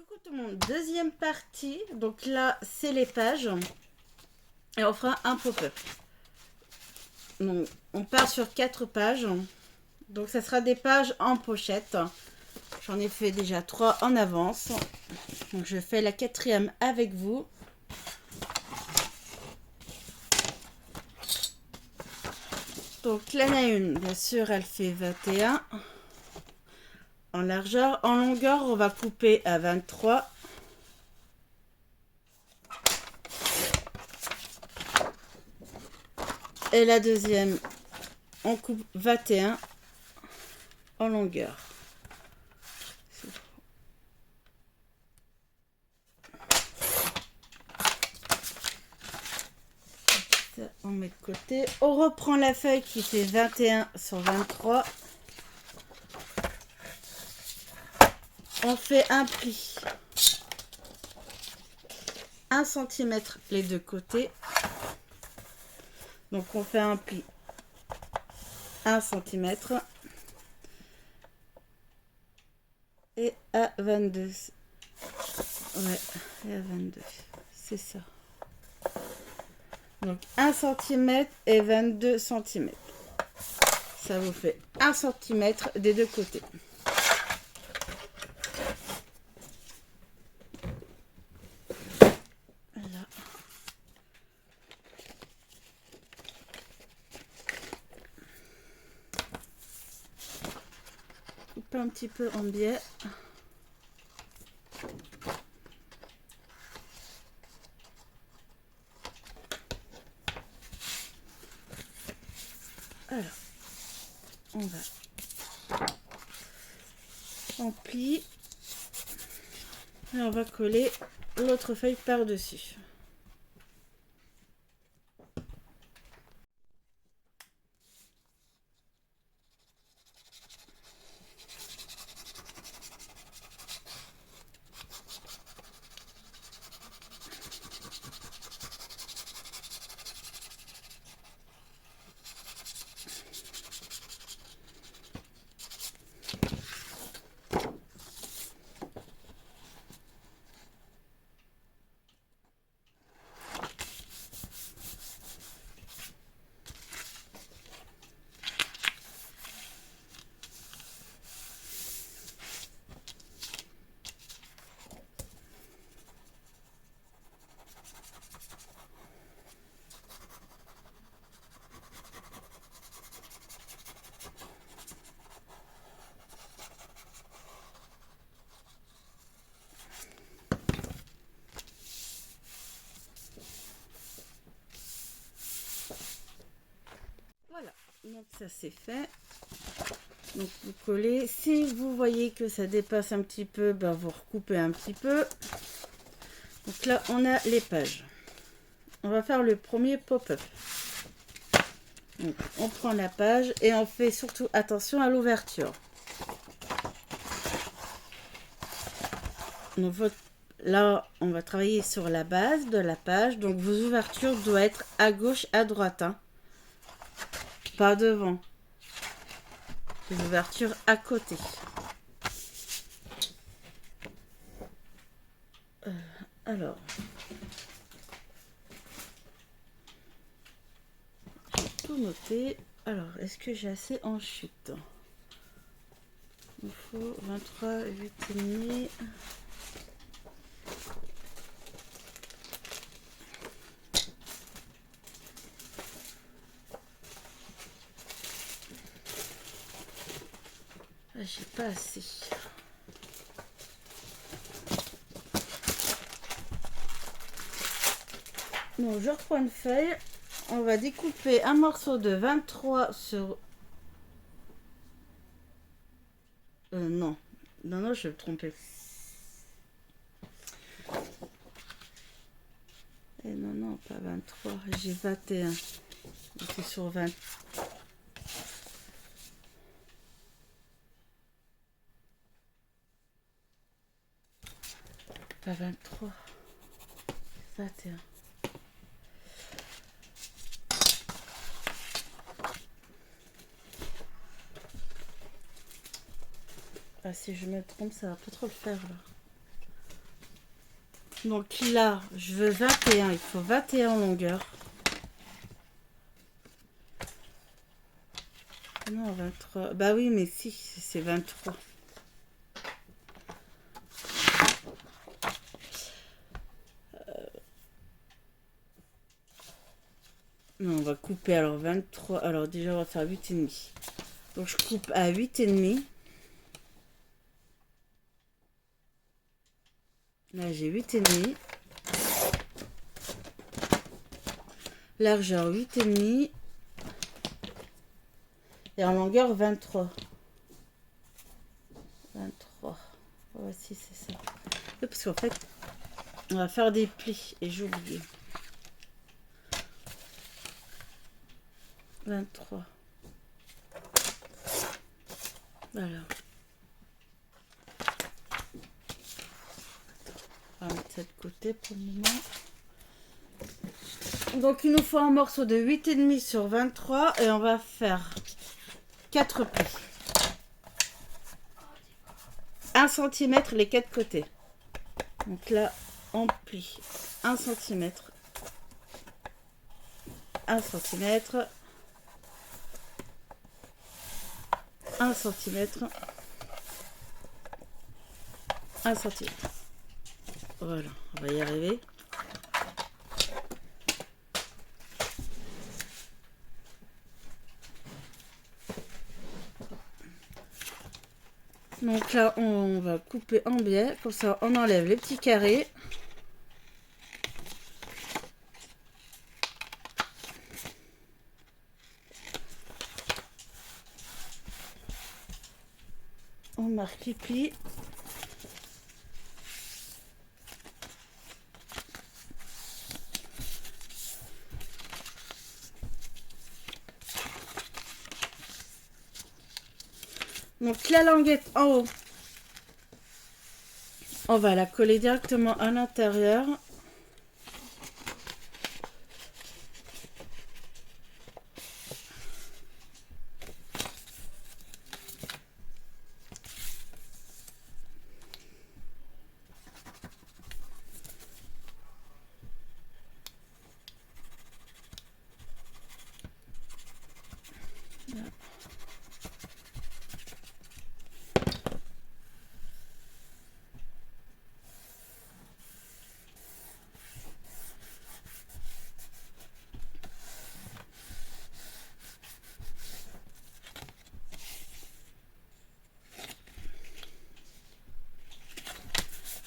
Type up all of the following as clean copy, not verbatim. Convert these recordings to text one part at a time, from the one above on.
Coucou tout le monde, deuxième partie. Donc là, c'est les pages. Et on fera un pop-up. Donc, on part sur 4 pages. Donc, ça sera des pages en pochette. J'en ai fait déjà 3 en avance. Donc, je fais la 4e avec vous. Donc, l'année 1, bien sûr, elle fait 21 en largeur. En longueur, on va couper à 23. Et la deuxième, on coupe 21 en longueur. Ça, on met de côté. On reprend la feuille qui fait 21 sur 23. On fait un pli 1 cm les deux côtés. Donc on fait un pli 1 cm et à 22. Ouais, et à 22. C'est ça. Donc 1 cm et 22 cm. Ça vous fait 1 cm des deux côtés. Voilà. Coupe un petit peu en biais. Alors, on va on plie et on va coller l'autre feuille par-dessus. Voilà, donc ça c'est fait. Donc vous collez. Si vous voyez que ça dépasse un petit peu, ben vous recoupez un petit peu. Donc là on a les pages. On va faire le premier pop-up. Donc on prend la page et on fait surtout attention à l'ouverture. Donc là on va travailler sur la base de la page. Donc vos ouvertures doivent être à gauche, à droite. Hein. Pas devant. Les ouvertures à côté. Alors, j'ai tout noté. Alors, est-ce que j'ai assez en chute? Il faut 23, 8,5. Ah, j'ai pas assez. Donc, je reprends une feuille. On va découper un morceau de 23 sur... non. Non, je vais me tromper. Non, pas 23. J'ai 21. C'est sur 20. Pas 23. 21. Ah, si je me trompe, ça va pas trop le faire là. Donc là, je veux 21. Il faut 21 en longueur. Non, 23. Bah oui, mais si, c'est 23. Non, on va couper alors 23. Alors déjà, on va faire 8,5. Donc je coupe à 8,5. Là, j'ai 8,5. Largeur 8,5. Et en longueur 23. 23. Voici, c'est ça. Oui, parce qu'en fait, on va faire des plis. Et j'ai oublié. 23. Voilà. On va mettre ça de côté pour le moment. Donc, il nous faut un morceau de 8,5 sur 23. Et on va faire 4 plis. 1 cm les 4 côtés. Donc là, on plie 1 cm. 1 cm. 1 cm. 1 cm. Voilà, on va y arriver. Donc là, on va couper en biais. Comme ça, on enlève les petits carrés. On marque les plis. Donc la languette en haut, on va la coller directement à l'intérieur.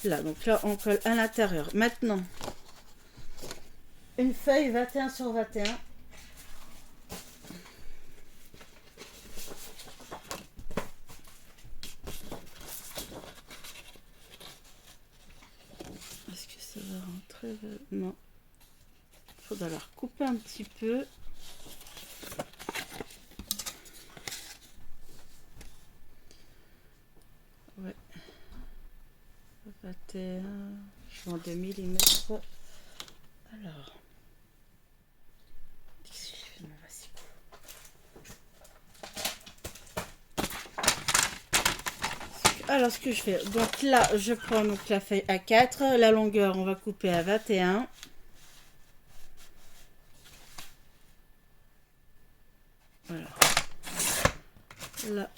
Là, donc là, on colle à l'intérieur. Maintenant, une feuille 21 sur 21. Est-ce que ça va rentrer? Non. Il faudra la recouper un petit peu. Ouais. 21. Je suis en 2 mm. Alors. Qu'est-ce que j'ai fait de mon vasicule? Alors, ce que je fais, donc là, je prends donc la feuille A4, la longueur, on va couper à 21. Voilà. Là,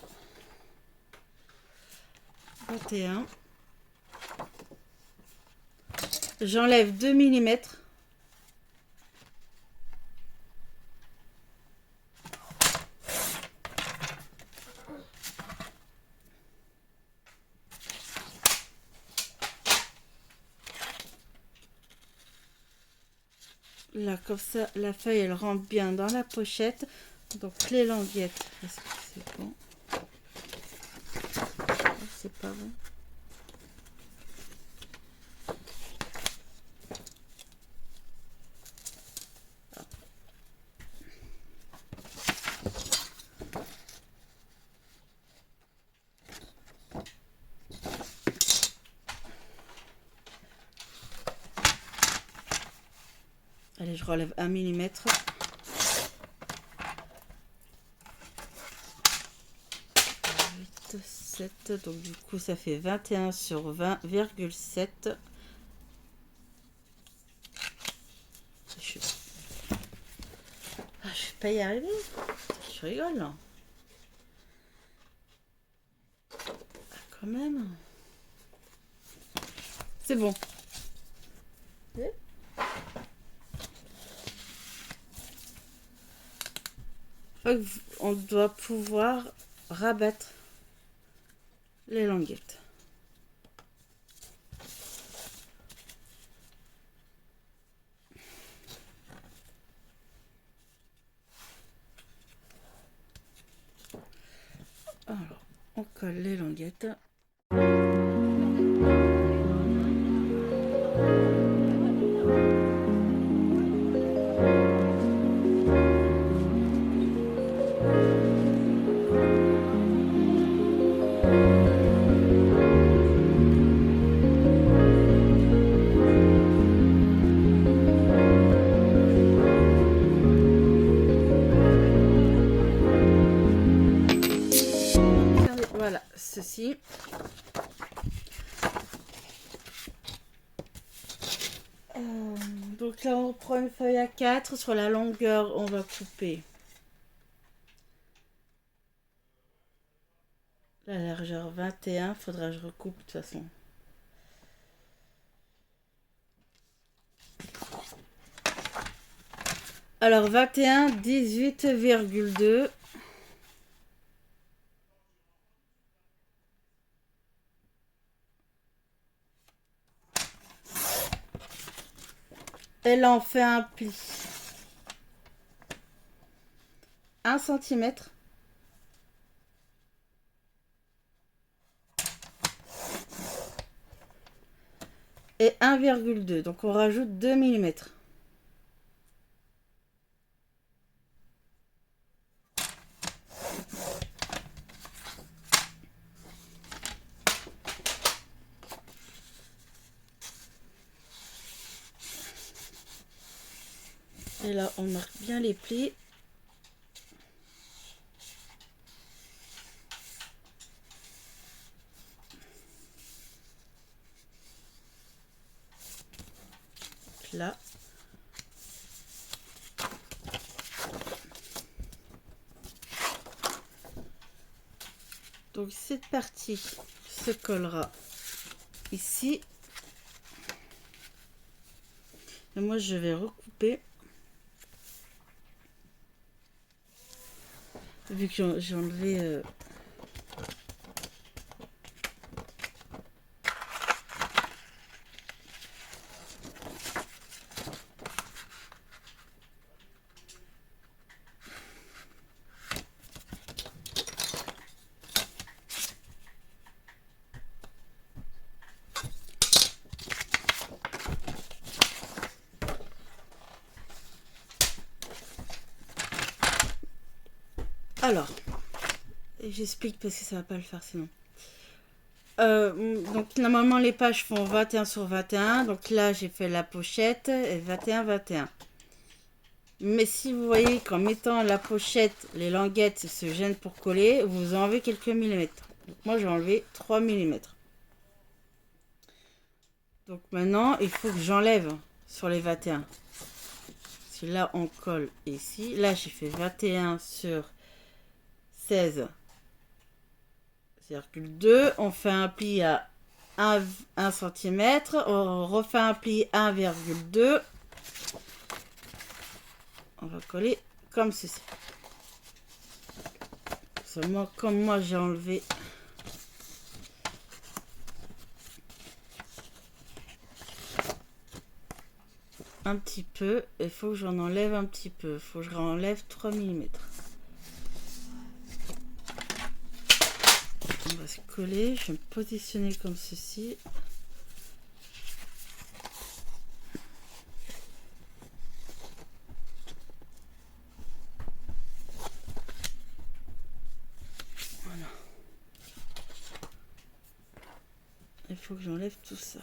21. J'enlève 2 mm. Là, comme ça, la feuille, elle rentre bien dans la pochette. Donc, les languettes, est-ce que c'est bon? C'est pas bon. Allez, je relève 1 mm. Donc du coup ça fait 21 sur 20,7. pas à y arriver. Je rigole là. Ah, quand même. C'est bon. On doit pouvoir rabattre les languettes. Alors, on colle les languettes. Voilà, ceci. Donc là, on prend une feuille à 4. Sur la longueur, on va couper la largeur 21. Faudra que je recoupe de toute façon. Alors 21, 18,2. Et là, on fait un pli. 1 cm. Et 1,2. Donc, on rajoute 2 mm. Et là, on marque bien les plis. Là. Donc cette partie se collera ici. Et moi je vais recouper. Vu que j'ai enlevé alors, j'explique parce que ça va pas le faire sinon. Donc normalement les pages font 21 sur 21. Donc là j'ai fait la pochette et 21, 21. Mais si vous voyez qu'en mettant la pochette, les languettes se gênent pour coller, vous enlevez quelques millimètres. Donc moi j'ai enlevé 3 mm. Donc maintenant il faut que j'enlève sur les 21. Si là on colle ici, là j'ai fait 21 sur 16,2. On fait un pli à 1 cm. On refait un pli 1,2. On va coller comme ceci. Seulement comme moi j'ai enlevé un petit peu, il faut que j'en enlève un petit peu. Il faut que je enlève 3 mm. On va se coller. Je vais me positionner comme ceci. Voilà. Il faut que j'enlève tout ça.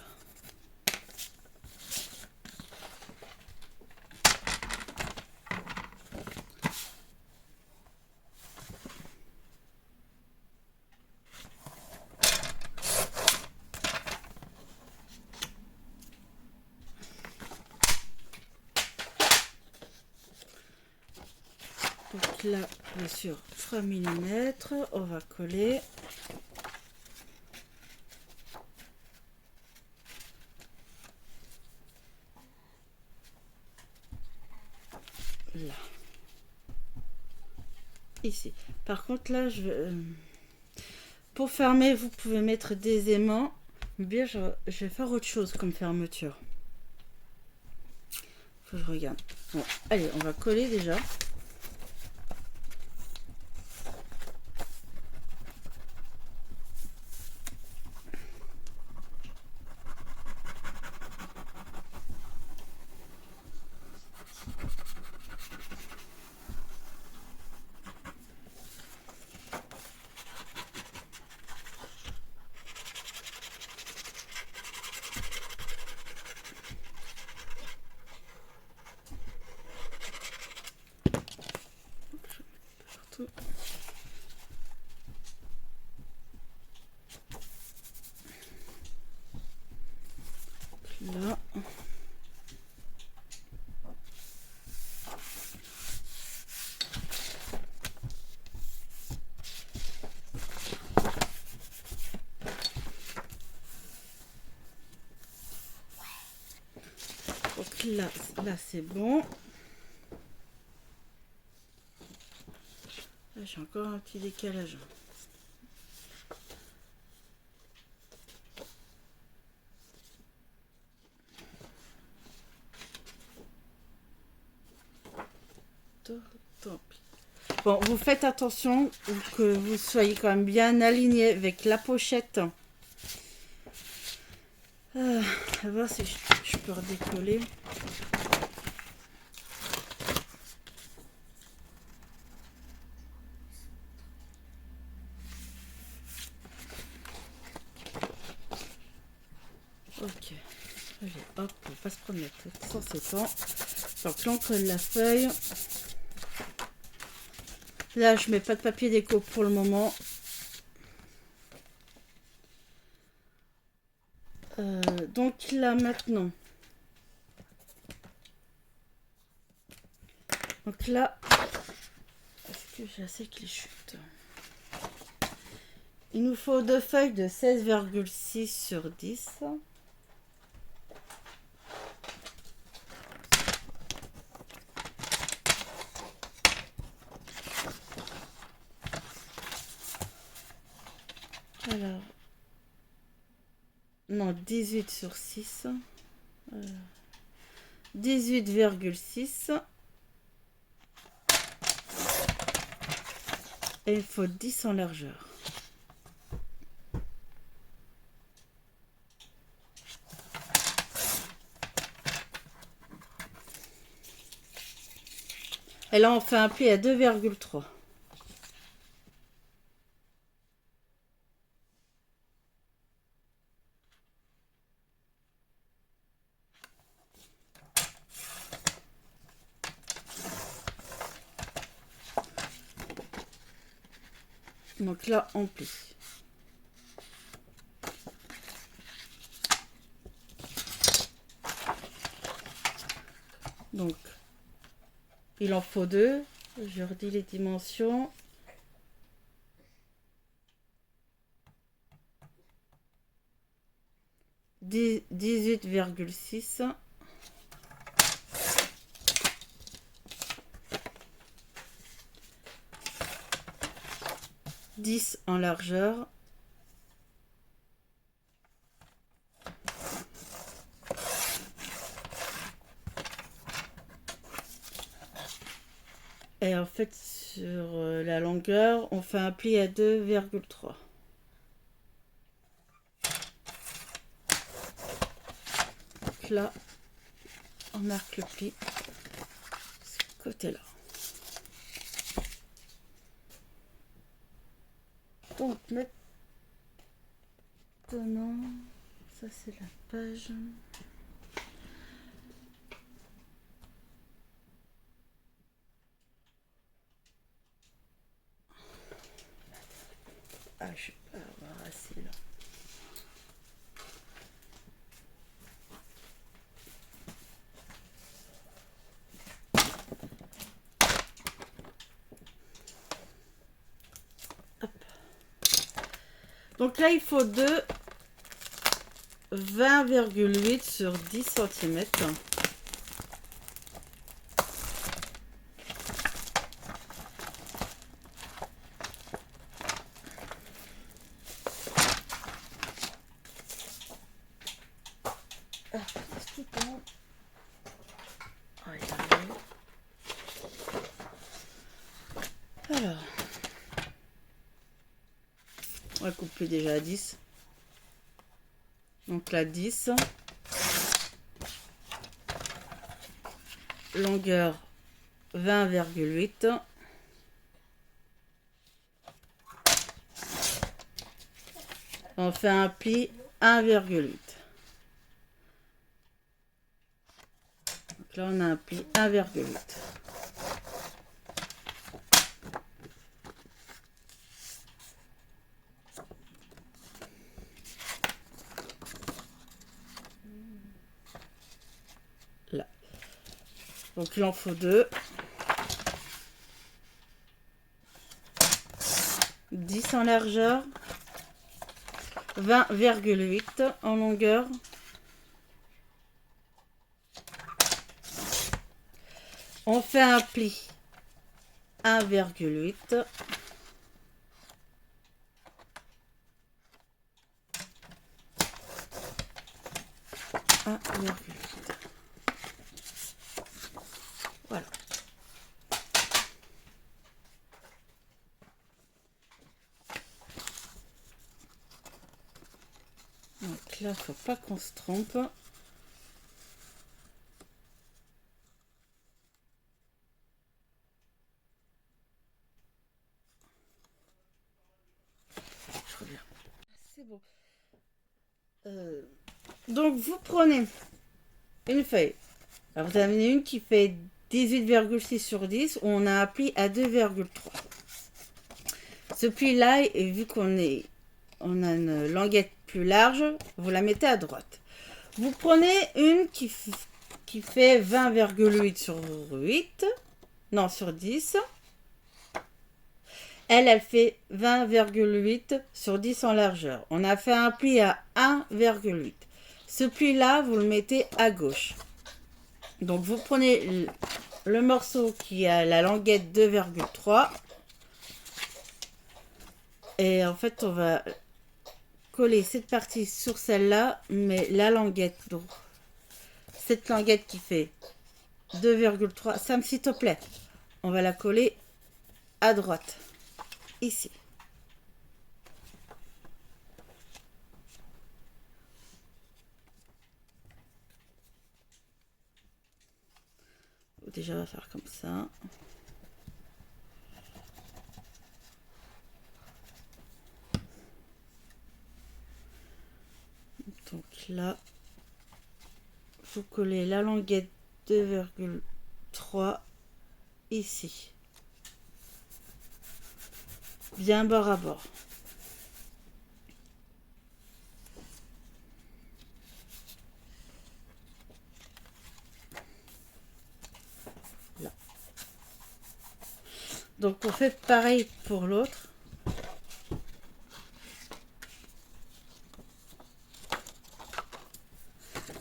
là, bien sûr, 3 mm, on va coller. Là. Ici. Par contre, là, pour fermer, vous pouvez mettre des aimants. Mais bien, je vais faire autre chose comme fermeture. Faut que je regarde. Bon, allez, on va coller déjà. Là. Donc là c'est bon. Là, j'ai encore un petit décalage. Tant pis. Bon, vous faites attention que vous soyez quand même bien aligné avec la pochette. On va voir si je peux redécoller. Ok. Allez, hop, on va pas se prendre la tête sans ces temps. Donc là, on colle la feuille. Là, je mets pas de papier déco pour le moment. Donc là, maintenant. Donc là, est-ce que j'ai assez que les chutes? Il nous faut deux feuilles de 16,6 sur 10. Alors, non, 18 sur 6. 18,6. Et il faut 10 en largeur. Et là, on fait un pli à 2,3. Donc là, on plie. Donc, il en faut deux. Je redis les dimensions. « 18,6 » 10 en largeur. Et en fait, sur la longueur, on fait un pli à 2,3. Donc là, on marque le pli. Ce côté-là. Donc maintenant, ça c'est la page. Ah, je sais pas avoir assez là. Donc là, il faut de 20,8 sur 10 cm. Alors, on va couper déjà à 10. Donc là, 10. Longueur 20,8. On fait un pli 1,8. Donc là, on a un pli 1,8. Là. Donc il en faut 2. 10 en largeur. 20,8 en longueur. On fait un pli 1,8. Voilà. Donc là, faut pas qu'on se trompe. Je reviens. C'est bon. Donc vous prenez une feuille. Alors vous avez une qui fait 18,6 sur 10 où on a un pli à 2,3. Ce pli là, et vu on a une languette plus large, vous la mettez à droite. Vous prenez une qui fait 20,8 sur 8, non sur 10. Elle fait 20,8 sur 10 en largeur. On a fait un pli à 1,8. Ce pli là, vous le mettez à gauche. Donc vous prenez le morceau qui a la languette 2,3 et en fait on va coller cette partie sur celle-là, mais la languette, donc cette languette qui fait 2,3, Sam s'il te plaît, on va la coller à droite, ici. Déjà on va faire comme ça. Donc là, vous collez la languette 2,3 ici. Bien bord à bord. Là. Donc on fait pareil pour l'autre.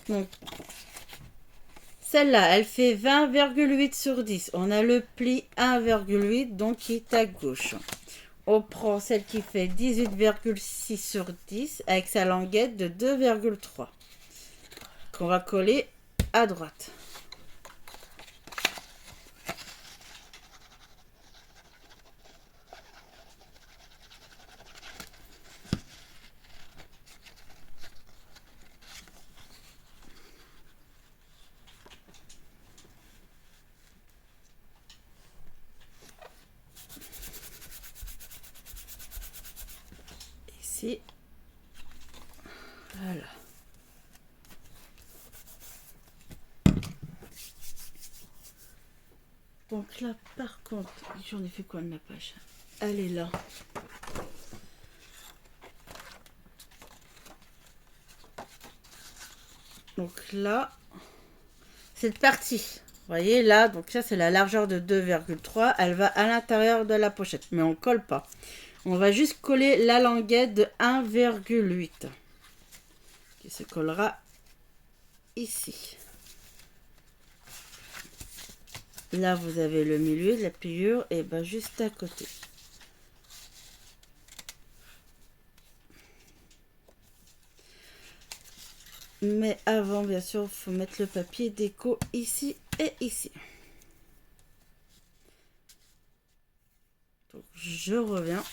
Donc celle-là, elle fait 20,8 sur 10. On a le pli 1,8, donc qui est à gauche. On prend celle qui fait 18,6 sur 10 avec sa languette de 2,3 qu'on va coller à droite. Ici. Voilà. Donc là, par contre, j'en ai fait quoi de ma page? Elle est là. Donc là, cette partie, vous voyez là, donc ça c'est la largeur de 2,3, elle va à l'intérieur de la pochette, mais on colle pas. On va juste coller la languette de 1,8 qui se collera ici. Là, vous avez le milieu de la pliure et ben juste à côté. Mais avant, bien sûr, il faut mettre le papier déco ici et ici. Donc, je reviens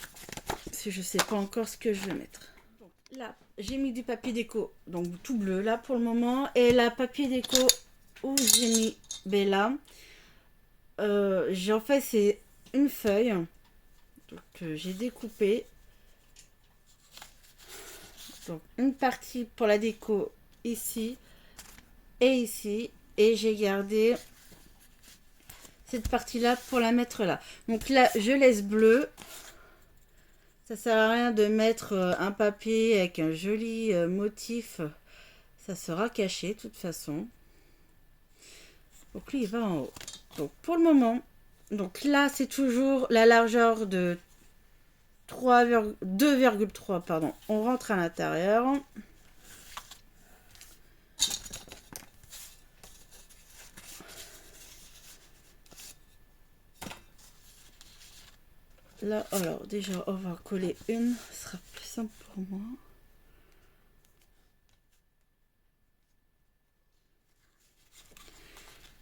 si je ne sais pas encore ce que je vais mettre. Donc, là, j'ai mis du papier déco, donc tout bleu là pour le moment. Et la papier déco où j'ai mis Bella, en fait, c'est une feuille que j'ai découpée. Donc, une partie pour la déco ici et ici. Et j'ai gardé cette partie-là pour la mettre là. Donc là, je laisse bleu. Ça sert à rien de mettre un papier avec un joli motif. Ça sera caché de toute façon. Donc lui, il va en haut. Donc pour le moment, donc là, c'est toujours la largeur de 2,3, pardon. On rentre à l'intérieur. Là, alors déjà, on va coller une. Ce sera plus simple pour moi.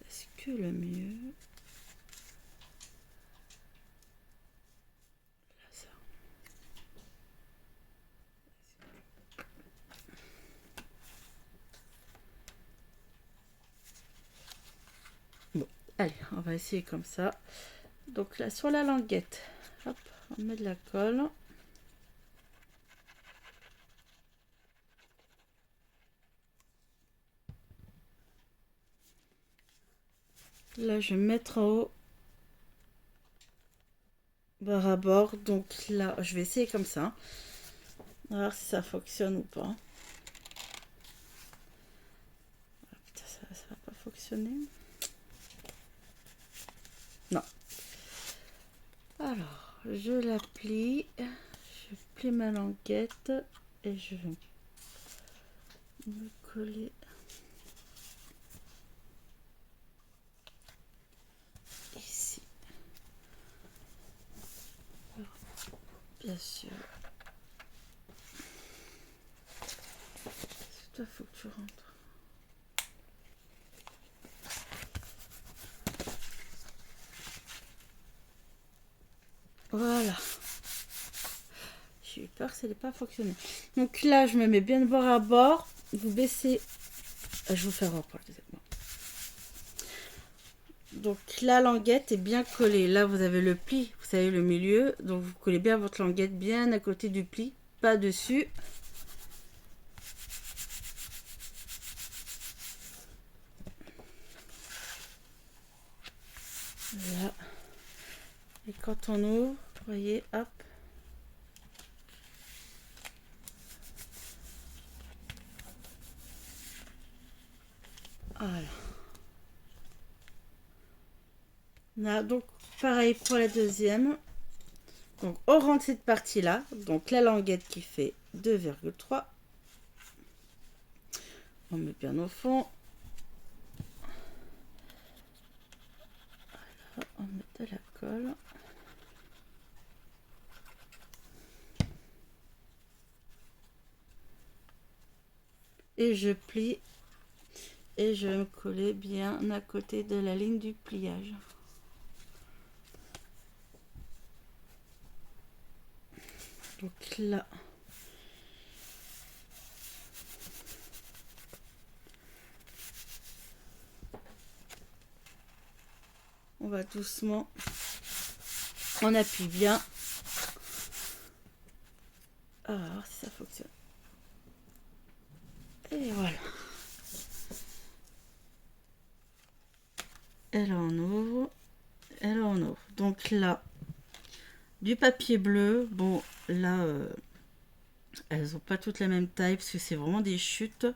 Est-ce que le mieux... Là, ça. Bon, allez, on va essayer comme ça. Donc là, sur la languette, hop, on met de la colle. Là, je vais mettre en haut barre à bord. Donc là, je vais essayer comme ça. On va voir si ça fonctionne ou pas. Ah, putain, ça va pas fonctionner. Non. Alors, je la plie. Je plie ma languette et je vais me coller ici. Alors, bien sûr. Toi, faut que tu rentres. Voilà. J'ai eu peur que ça n'ait pas fonctionné. Donc là, je me mets bien de bord à bord. Vous baissez. Je vais vous faire voir pour le deuxième. Donc la languette est bien collée. Là, vous avez le pli, vous savez, le milieu. Donc vous collez bien votre languette bien à côté du pli, pas dessus. Là. Et quand on ouvre, vous voyez, hop. Voilà. Là, donc pareil pour la deuxième. Donc on rentre cette partie là. Donc la languette qui fait 2,3. On met bien au fond. Voilà, on met de la colle. Et je plie. Et je vais me coller bien à côté de la ligne du pliage. Donc là, on va doucement, on appuie bien. On va voir si ça fonctionne. Et voilà. Et là on ouvre. Et là on ouvre. Donc là, du papier bleu. Bon, là, elles n'ont pas toutes la même taille parce que c'est vraiment des chutes.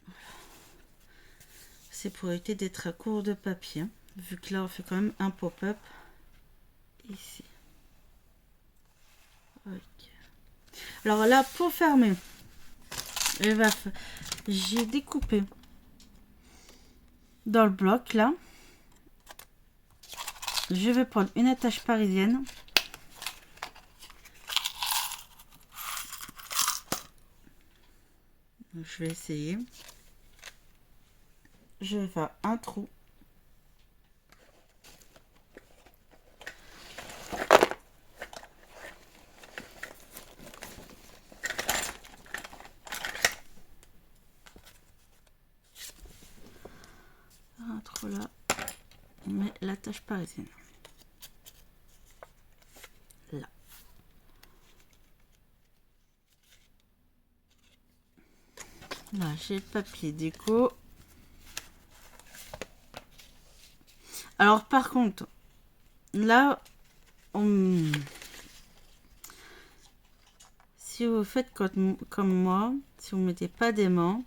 Voilà. C'est pour éviter d'être à court de papier. Vu que là on fait quand même un pop-up. ici. Ok. Alors là, pour fermer, j'ai découpé dans le bloc là. Je vais prendre une attache parisienne. Je vais essayer. Je vais faire un trou. Un trou là. On met l'attache parisienne. Là. Là, j'ai le papier déco. Alors, par contre, là, si vous faites comme moi, si vous ne mettez pas d'aimant,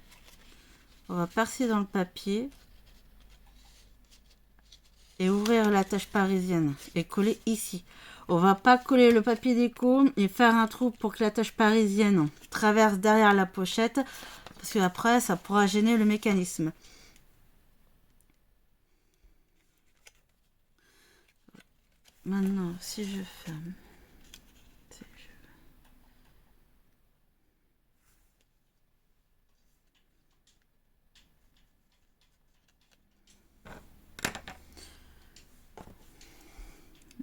on va passer dans le papier et ouvrir l'attache parisienne et coller ici. On va pas coller le papier déco et faire un trou pour que l'attache parisienne traverse derrière la pochette, parce que après ça pourra gêner le mécanisme. Maintenant, si je ferme,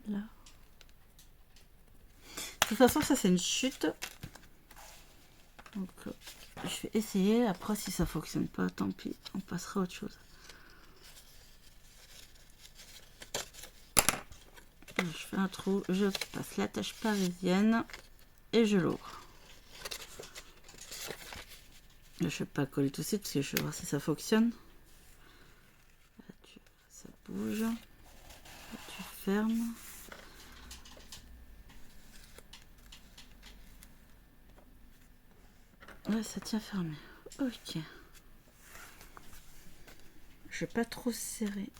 là. De toute façon, ça c'est une chute. Donc, je vais essayer. Après, si ça fonctionne pas, tant pis, on passera à autre chose. Je fais un trou, je passe l'attache parisienne et je l'ouvre. Je ne vais pas coller tout de suite parce que je vais voir si ça fonctionne. Là, ça bouge. Là, tu fermes. Ouais, ça tient fermé. Ok. Je vais pas trop serrer.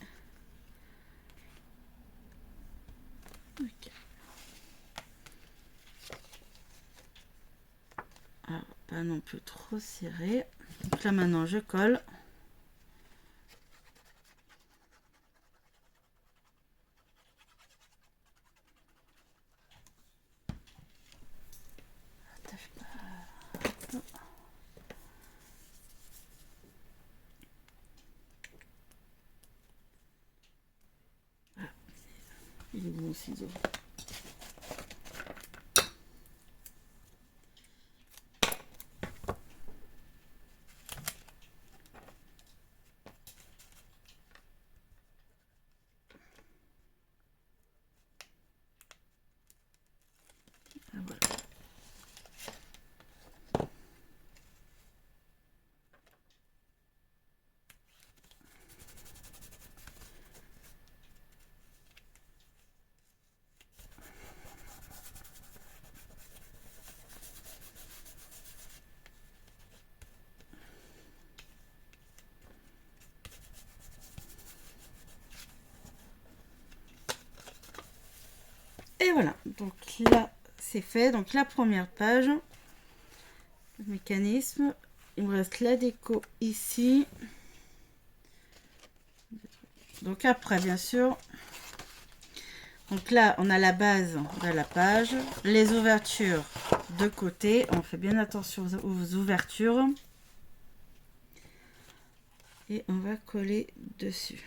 Ok. Alors, pas non plus trop serré. Donc là maintenant je colle. Il est bon mon ciseau. Voilà. Et voilà, donc là c'est fait. Donc la première page, le mécanisme. Il me reste la déco ici. Donc après, bien sûr, donc là on a la base de la page, les ouvertures de côté. On fait bien attention aux ouvertures et on va coller dessus.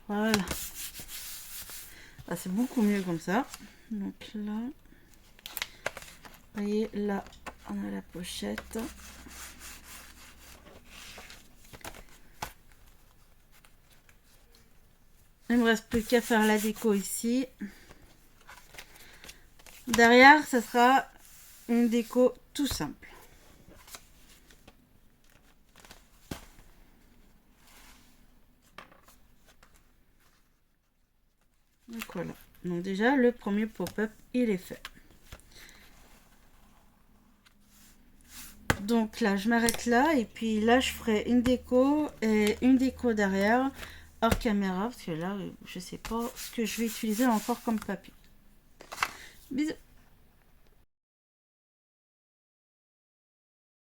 Voilà. Ah, c'est beaucoup mieux comme ça. Donc là, vous voyez, là, on a la pochette. Il ne me reste plus qu'à faire la déco ici. Derrière, ça sera une déco tout simple. Donc voilà. Donc déjà, le premier pop-up, il est fait. Donc là, je m'arrête là. Et puis là, je ferai une déco et une déco derrière, hors caméra. Parce que là, je sais pas ce que je vais utiliser encore comme papier. Bisous.